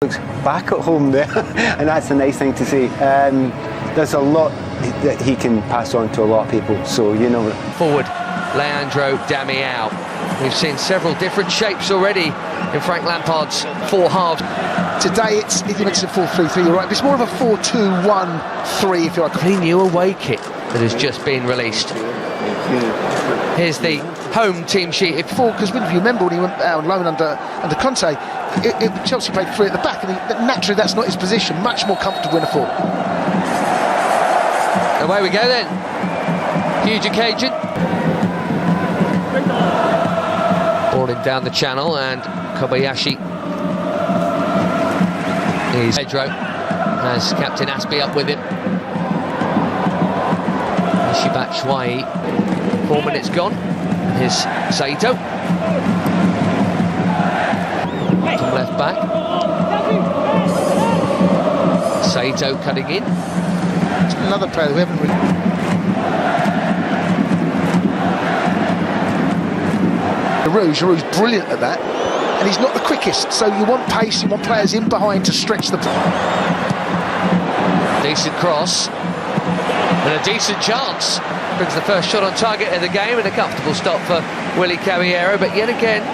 Looks back at home there, and that's a nice thing to see. There's a lot that he can pass on to a lot of people, so you know. Forward, Leandro Damião. We've seen several different shapes already in Frank Lampard's four halves. Today it's a 4-3-3, you're right, but it's more of a 4-2-1-3 if you like. The new away kit that has just been released. Here's the home team sheet. Because if you remember when he went out on loan under Conte, Chelsea played three at the back, and naturally that's not his position. Much more comfortable in a four. Away we go then. Huge occasion. Ball in down the channel, and Kobayashi is Pedro has Captain Aspie up with him. Batshuayi, 4 minutes gone. Here's Saito from left back. Saito cutting in. It's another player we haven't really. Giroud's brilliant at that, and he's not the quickest. So you want pace, you want players in behind to stretch the. Decent cross. And a decent chance. Brings the first shot on target of the game, and a comfortable stop for Willy Caballero. But yet again,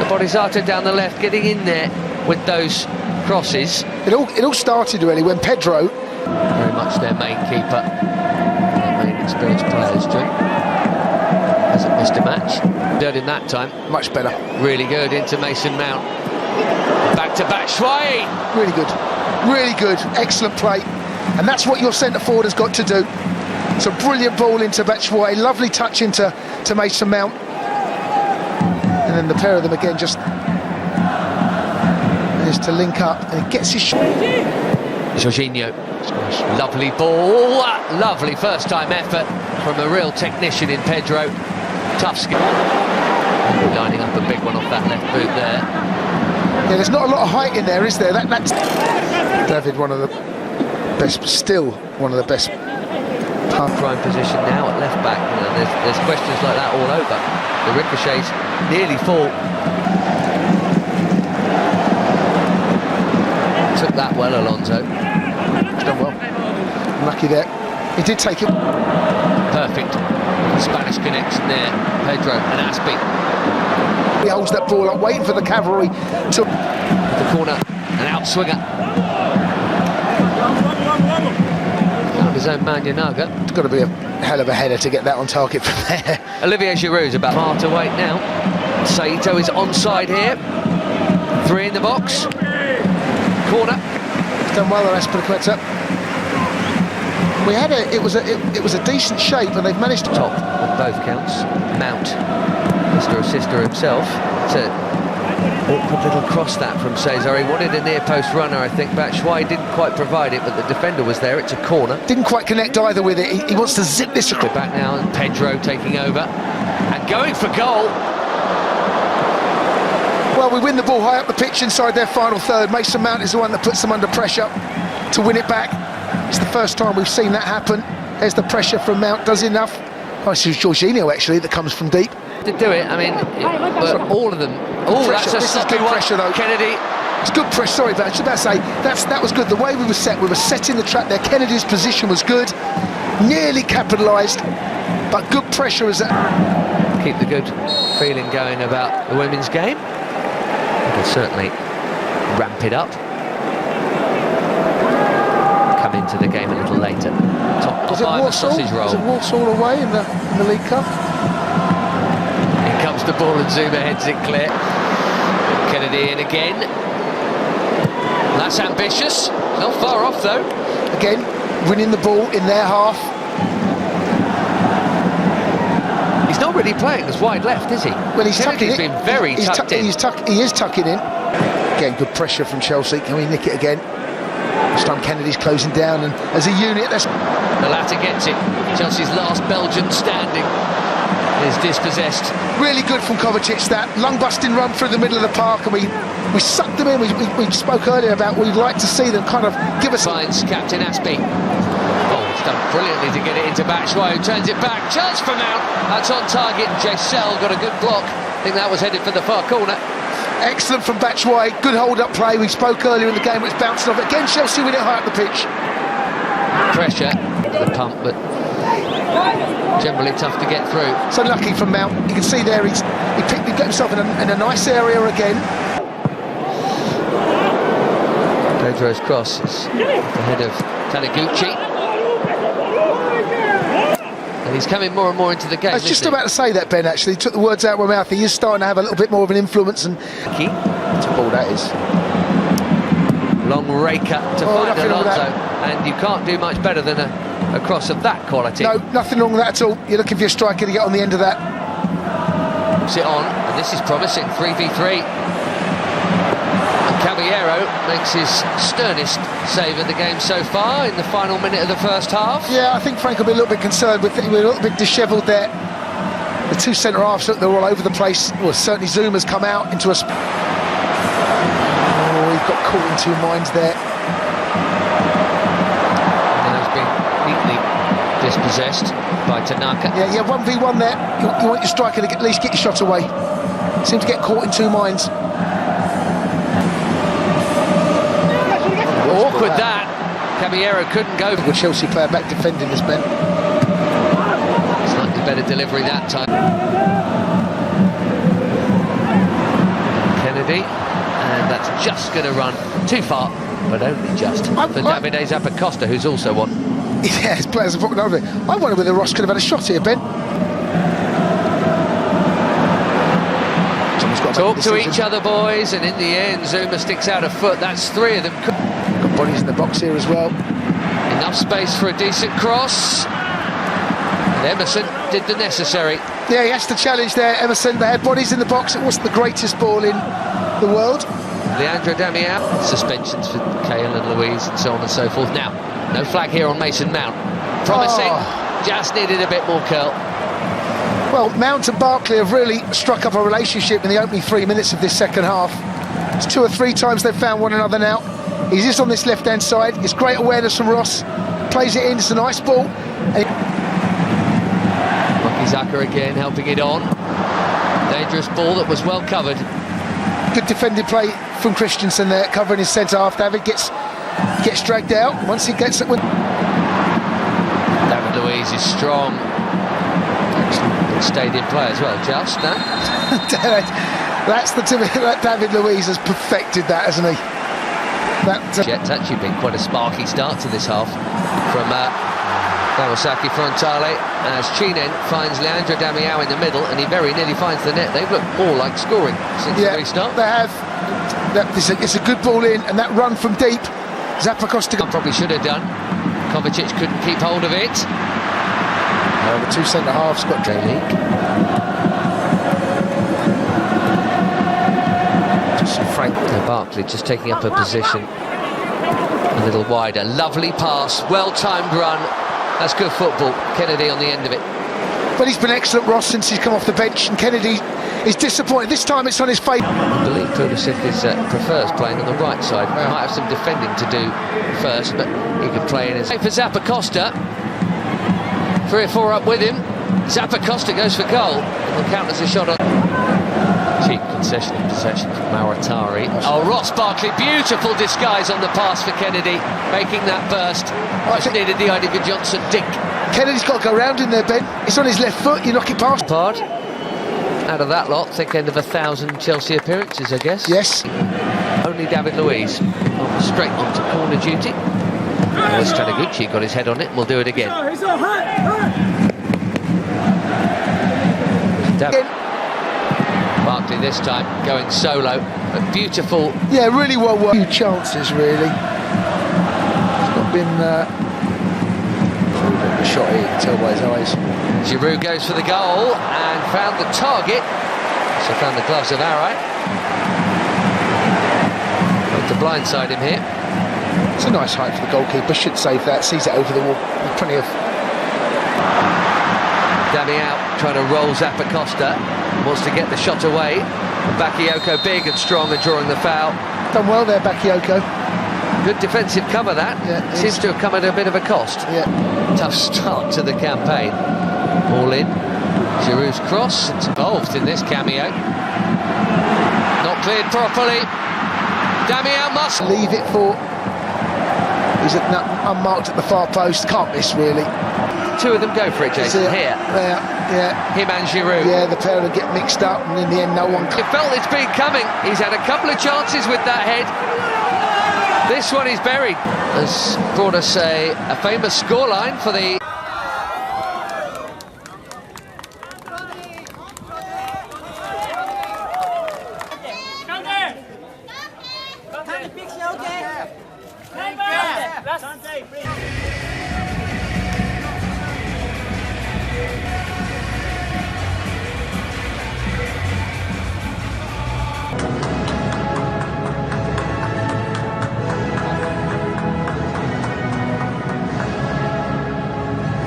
the Bodhisattva down the left getting in there with those crosses. It all started really when Pedro, very much their main keeper, their main experienced players, Joe. Hasn't missed a match. Did in that time. Much better. Really good into Mason Mount. Back to Batshuayi. Really good. Really good. Excellent play. And that's what your centre forward has got to do. It's a brilliant ball into Batshuayi, lovely touch into Mason Mount. And then the pair of them again just is to link up, and he gets his shot. Jorginho, lovely ball, lovely first time effort from a real technician in Pedro. Tough skill. Lining up a big one off that left boot there. Yeah, there's not a lot of height in there, is there? That's David, one of the best, still one of the best. Prime position now at left back. You know, there's questions like that all over. The ricochets nearly fall. Took that well, Alonso. He's done well. Lucky there. He did take it. Perfect. Spanish connection there. Pedro and Aspie. He holds that ball up, waiting for the cavalry to the corner, an outswinger. His own man Yanaga. It's got to be a hell of a header to get that on target from there. Olivier Giroud's about far to wait now. Saito is onside here. 3 in the box. Corner. He's done well, Aspilicueta. We had it was a decent shape, and they've managed to top on both counts. Mount, Mr. Assister himself. It's a awkward little cross that from Cesar. He wanted a near post runner, I think. Batshuayi didn't quite provide it, but the defender was there. It's a corner. Didn't quite connect either with it. He wants to zip this across. Back now, and Pedro taking over and going for goal. Well, we win the ball high up the pitch inside their final third. Mason Mount is the one that puts them under pressure to win it back. It's the first time we've seen that happen. There's the pressure from Mount, does enough. Oh, it's Jorginho actually that comes from deep. To do it, I mean, but all of them. Oh, that's a sloppy one. Pressure, though. Kennedy. It's good pressure, sorry, but I should about to say, that was good. The way we were setting the trap there. Kennedy's position was good. Nearly capitalised, but good pressure as that. Keep the good feeling going about the women's game. It'll certainly ramp it up. Come into the game a little later. Top of a sausage roll. Is it Walsall away in the League Cup? In comes the ball and Zuma heads it clear. Kennedy in again. That's ambitious. Not far off though. Again, winning the ball in their half. He's not really playing as wide left, is he? Well, he's tucking in. He's been very tucked in. He is tucking in. Again, good pressure from Chelsea. Can we nick it again? This time Kennedy's closing down, and as a unit, that's... The latter gets it. Chelsea's last Belgian standing is dispossessed. Really good from Kovacic, that lung-busting run through the middle of the park, and we sucked them in. We spoke earlier about we'd like to see them kind of give us... Finds Captain Aspie. Oh, it's done brilliantly to get it into Batshuayi, who turns it back. Chance for Mount. That's on target. Giselle got a good block. I think that was headed for the far corner. Excellent from Batshuayi, good hold-up play. We spoke earlier in the game, it's bouncing off. Again, Chelsea with it high up the pitch. Pressure, the pump, but generally tough to get through. It's unlucky from Mount. You can see there, he got himself in a nice area again. Pedro's cross is ahead of Taniguchi. And he's coming more and more into the game. I was just about to say that, Ben, actually. He took the words out of my mouth. He is starting to have a little bit more of an influence. And it's a ball, that is. Long raker to find Alonso. And you can't do much better than a cross of that quality. No, nothing wrong with that at all. You're looking for your striker to get on the end of that. Sit on, and this is promising. 3v3. Caballero makes his sternest save of the game so far in the final minute of the first half. Yeah, I think Frank will be a little bit concerned with it. We're a little bit dishevelled there. The two centre-halves, look, they're all over the place. Well, certainly Zuma's come out into a... Oh, he's got caught in two minds there. And has been neatly dispossessed by Tanaka. Yeah, 1v1 there. You want your striker to at least get your shot away. Seems to get caught in two minds. Awkward that. Caballero couldn't go. Good Chelsea player back defending this, Ben. Slightly better delivery that time. Kennedy, and that's just going to run too far, but only just. For Davide Zappacosta, who's also one. Yeah, his players have walked over it. I wonder whether Ross could have had a shot here, Ben. Talk to each other, boys, and in the end, Zuma sticks out a foot. That's three of them. Got bodies in the box here as well. Enough space for a decent cross. And Emerson did the necessary. Yeah, he has to challenge there, Emerson. They had bodies in the box. It wasn't the greatest ball in the world. Leandro Damião. Suspensions for Cahill and Louise and so on and so forth. Now, no flag here on Mason Mount. Promising, just needed a bit more curl. Well, Mount and Barkley have really struck up a relationship in the opening 3 minutes of this second half. It's 2 or 3 times they've found one another now. He's just on this left-hand side. It's great awareness from Ross. Plays it in, it's a nice ball. Wakizaka again helping it on. Dangerous ball that was well covered. Good defended play from Christensen there, covering his centre-half. David gets dragged out. Once he gets it... David Luiz is strong. Stayed in play as well, just no? That's the David Luiz has perfected that, hasn't he? It's actually been quite a sparky start to this half from Kawasaki Frontale as Chinen finds Leandro Damião in the middle, and he very nearly finds the net. They've looked more like scoring since the restart. They have. It's a good ball in, and that run from deep, Zappacosta probably should have done. Kovacic couldn't keep hold of it. The two centre-halves got J-League. Frank Barkley just taking up a position a little wider. Lovely pass, well-timed run. That's good football. Kennedy on the end of it. But he's been excellent, Ross, since he's come off the bench, and Kennedy is disappointed. This time it's on his face. I believe Pulisic prefers playing on the right side. He might have some defending to do first, but he could play in his... For Zappacosta. 3 or 4 up with him. Zappacosta goes for goal. It will count as a shot on... Cheap concession of possession from Mauritari. Oh, Ross Barkley, beautiful disguise on the pass for Kennedy, making that burst. Just needed the Idiger Johnson dink. Kennedy's got to go round in there, Ben. It's on his left foot, you knock it past. Out of that lot, thick end of 1,000 Chelsea appearances, I guess. Yes. Only David Luiz straight onto corner duty. As Taniguchi got his head on it, and we'll do it again. Barkley this time going solo, but beautiful. Yeah, really well worked. Few chances, really. It's not been a shot here, you can tell by his eyes. Giroud goes for the goal and found the target. So found the gloves of Arai. Going to blindside him here. It's a nice height for the goalkeeper, should save that, sees it over the wall. With plenty of... Damião trying to roll Zappacosta, wants to get the shot away. Bakayoko big and strong and drawing the foul. Done well there, Bakayoko. Good defensive cover that. Yeah, seems to have come at a bit of a cost. Yeah. Tough start to the campaign. All in. Giroud's cross, it's involved in this cameo. Not Cleared properly. Damian must Leave it for... He's unmarked at the far post. Can't miss, really. two of them go for it, Jason. Here. Yeah. Him and Giroud. Yeah, the pair will get mixed up, and in the end, no one... You felt it's been coming. He's had a couple of chances with that head. This one is buried. Has brought us a famous scoreline for the...